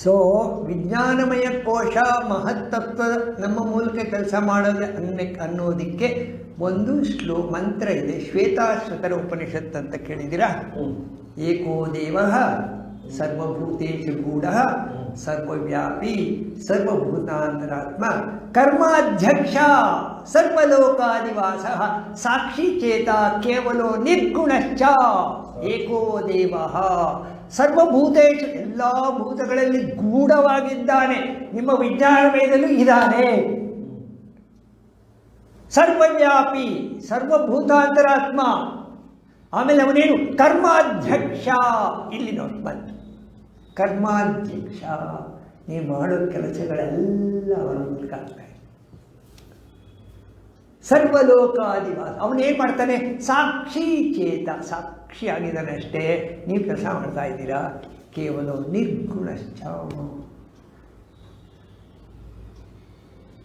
So ವಿಜ್ಞಾನಮಯ ಕೋಶ ಮಹತ್ತತ್ವ ನಮ್ಮ ಮೂಲಕ ಕೆಲಸ ಮಾಡೋದು ಅನ್ನೋದಕ್ಕೆ ಒಂದು ಮಂತ್ರ ಇದೆ. ಶ್ವೇತಾಶ್ವತರ ಉಪನಿಷತ್ ಅಂತ ಕೇಳಿದ್ದೀರಾ? ಏಕೋ ದೇವ ಸರ್ವಭೂತೇಷು ಗೂಢಃ ಸರ್ವವ್ಯಾಪಿ ಸರ್ವಭೂತಾಂತರಾತ್ಮ ಕರ್ಮಾಧ್ಯಕ್ಷ ಸರ್ವಲೋಕಾದಿವಾಸಃ ಸಾಕ್ಷಿ ಚೇತ ಕೇವಲೋ ನಿರ್ಗುಣಶ್ಚ ಏಕೋ ದೇವಃ ಸರ್ವಭೂತೇಷು ಎಲ್ಲ ಭೂತಗಳಲ್ಲಿ ಗೂಢವಾಗಿದ್ದಾನೆ. ನಿಮ್ಮ ವಿಜ್ಞಾನಮಯದಲ್ಲೂ ಇದ್ದಾನೆ. ಸರ್ವವ್ಯಾಪಿ ಸರ್ವಭೂತಾಂತರಾತ್ಮ. ಆಮೇಲೆ ಅವನೇನು ಕರ್ಮಾಧ್ಯಕ್ಷ. ಇಲ್ಲಿ ನೋಡಿ ಬಂತು ಕರ್ಮಾಧ್ಯಕ್ಷ. ನೀವು ಮಾಡೋ ಕೆಲಸಗಳೆಲ್ಲ ಅವನ ಮೂಲಕ ಆಗ್ತಾ ಇದೆ. ಸರ್ವಲೋಕಾದಿವಾಸ. ಅವನೇನು ಮಾಡ್ತಾನೆ? ಸಾಕ್ಷಿ ಚೇತ, ಸಾಕ್ಷಿಯಾಗಿದ್ದಾನೆ ಅಷ್ಟೇ. ನೀವು ಕೆಲಸ ಮಾಡ್ತಾ ಇದ್ದೀರಾ. ಕೇವಲ ನಿರ್ಗುಣಶ್ಚ.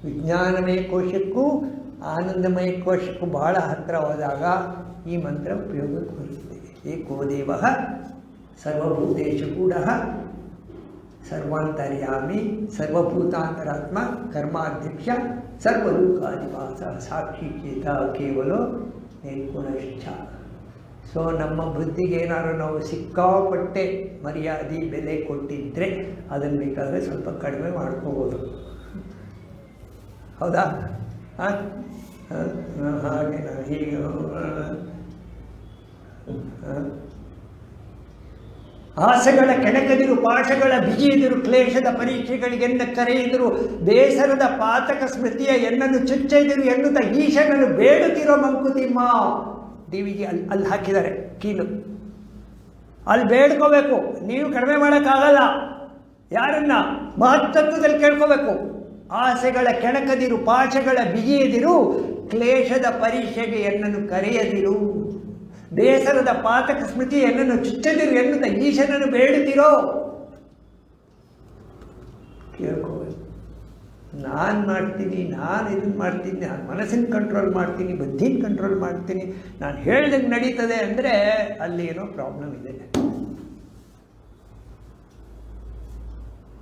ವಿಜ್ಞಾನಮಯ ಕೋಶಕ್ಕೂ ಆನಂದಮಯ ಕೋಶಕ್ಕೂ ಬಹಳ ಹತ್ತಿರ ಹೋದಾಗ ಈ ಮಂತ್ರ ಉಪಯೋಗಕ್ಕೆ ಬರುತ್ತದೆ. ಏಕೋ ದೇವಃ ಸರ್ವಭೂತೇಷು ಗೂಢಃ ಸರ್ವಾಂತರ್ಯಾಮಿ ಸರ್ವಭೂತಾಂತರಾತ್ಮ ಕರ್ಮಾಧ್ಯಕ್ಷ ಸರ್ವಲೋಕಾದಿವಾಸ ಸಾಕ್ಷಿ ಚೇತ ಕೇವಲ ನಿರ್ಗುಣಶ್ಚ. ಸೊ ನಮ್ಮ ಬುದ್ಧಿಗೆ ಏನಾದ್ರು ನಾವು ಸಿಕ್ಕಾಪಟ್ಟೆ ಮರ್ಯಾದೆ ಬೆಲೆ ಕೊಟ್ಟಿದ್ದರೆ ಅದನ್ನು ಬೇಕಾದರೆ ಸ್ವಲ್ಪ ಕಡಿಮೆ ಮಾಡ್ಕೋಬೋದು. ಹೌದಾ? ಹಾಗೆ ಹೀಗೆ ಆಸೆಗಳ ಕೆಣಕದಿರು, ಪಾಶಗಳ ಬಿಗಿಯದಿರು, ಕ್ಲೇಶದ ಪರೀಕ್ಷೆಗಳಿಗೆನ್ನ ಕರೆಯಿದರು, ಬೇಸರದ ಪಾತಕ ಸ್ಮೃತಿಯ ಎನ್ನನ್ನು ಚುಚ್ಚೆದಿರು ಎನ್ನುತ್ತ ಈಶನನ್ನು ಬೇಡುತ್ತಿರೋ ಮಂಕುತಿಮ್ಮ. ಡಿವಿಜಿ ಅಲ್ಲಿ ಹಾಕಿದ್ದಾರೆ ಕೀಲು. ಅಲ್ಲಿ ಬೇಡ್ಕೋಬೇಕು. ನೀವು ಕಡಿಮೆ ಮಾಡೋಕ್ಕಾಗಲ್ಲ. ಯಾರನ್ನ? ಮಹತ್ತತ್ವದಲ್ಲಿ ಕೇಳ್ಕೋಬೇಕು. ಆಸೆಗಳ ಕೆಣಕದಿರು, ಪಾಶಗಳ ಬಿಗಿಯದಿರು, ಕ್ಲೇಶದ ಪರೀಕ್ಷೆಗೆ ಎನ್ನನ್ನು ಕರೆಯದಿರು, ಬೇಸರದ ಪಾತಕ ಸ್ಮೃತಿ ಎನ್ನನ್ನು ಚುಚ್ಚದಿರು ಎನ್ನುತ್ತ ಈಶನನ್ನು ಬೇಡುತ್ತಿರೋ. ಕೇಳ್ಕೋಬೇಕು. ನಾನು ಮಾಡ್ತೀನಿ, ನಾನು ಇದನ್ನು ಮಾಡ್ತೀನಿ, ನಾನು ಮನಸ್ಸಿನ ಕಂಟ್ರೋಲ್ ಮಾಡ್ತೀನಿ, ಬುದ್ಧಿನ ಕಂಟ್ರೋಲ್ ಮಾಡ್ತೀನಿ, ನಾನು ಹೇಳ್ದಂಗೆ ನಡೀತದೆ ಅಂದರೆ ಅಲ್ಲಿ ಏನೋ ಪ್ರಾಬ್ಲಮ್ ಇದೆ.